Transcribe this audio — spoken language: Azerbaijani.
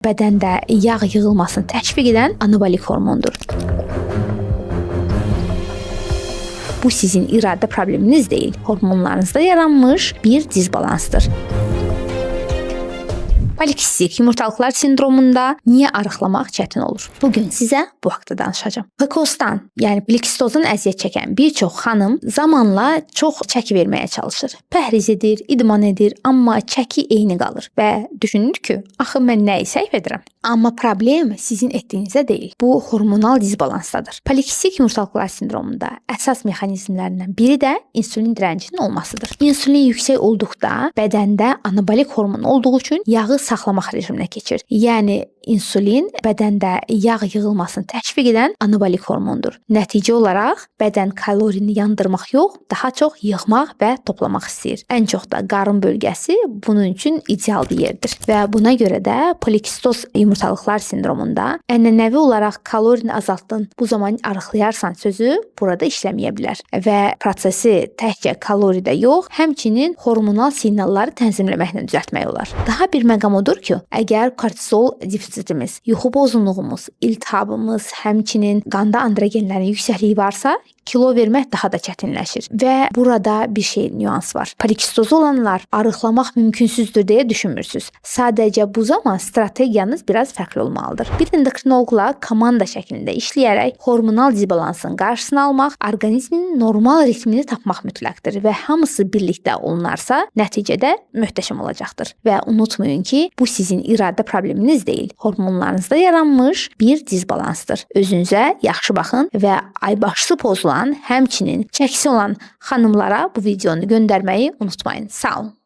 bədəndə yağ yığılmasını təşviq edən anabolik hormondur. Bu sizin iradə probleminiz deyil, hormonlarınızda yaranmış bir disbalansdır. Polikistik yumurtalıqlar sindromunda niyə arıqlamaq çətin olur? Bugün sizə bu haqda danışacağam. PCOS-dan, yəni polikistozdan əziyyət çəkən bir çox xanım zamanla çox çəki verməyə çalışır. Pəhriz edir, idman edir, amma çəki eyni qalır və düşünür ki, axı mən nəyi səhv edirəm? Amma problem sizin etdiyinizdə deyil. Bu hormonal disbalansdadır. Polikistik yumurtalıqlar sindromunda əsas mexanizmlərindən biri də insulin dirəncinin olmasıdır. İnsulin yüksək olduqda bədəndə anabolik hormon olduğu üçün yağı saxlamaq rejiminə keçir. Yəni insulin bədəndə yağ yığılmasını təşviq edən anabolik hormondur. Nəticə olaraq bədən kalorini yandırmaq yox, daha çox yığmaq və toplamaq istəyir. Ən çox da qarın bölgəsi bunun üçün ideal bir yerdir. Və buna görə də polikistoz yumurtalıqlar sindromunda ənənəvi olaraq kalorini azaltdın, bu zaman arıqlayarsan sözü burada işləməyə bilər və prosesi təkcə kaloridə yox, həmçinin hormonal siqnalları tənzimləməklə düzəltmək olar. Daha bir məqam odur ki, əgər kortizol defisitimiz, yuxu pozğunluğumuz, iltihabımız, həmçinin qanda androgenlərin yüksəkliyi varsa, kilo vermək daha da çətinləşir. Və burada bir nüans var. Polikistozu olanlar arıqlamaq mümkünsüzdür deyə düşünmürsüz. Sadəcə bu zaman strategiyanız biraz fərqli olmalıdır. Bir endokrinoloqla komanda şəklində işləyərək hormonal disbalansın qarşısını almaq, orqanizmin normal ritmini tapmaq mütləqdir və hamısı birlikdə olunarsa, nəticədə möhtəşəm olacaqdır. Və unutmayın ki, bu sizin iradə probleminiz deyil, hormonlarınızda yaranmış bir disbalansdır. Özünüzə yaxşı baxın və aybaşlı pozulan, həmçinin çəkisi olan xanımlara bu videonu göndərməyi unutmayın. Sağ olun.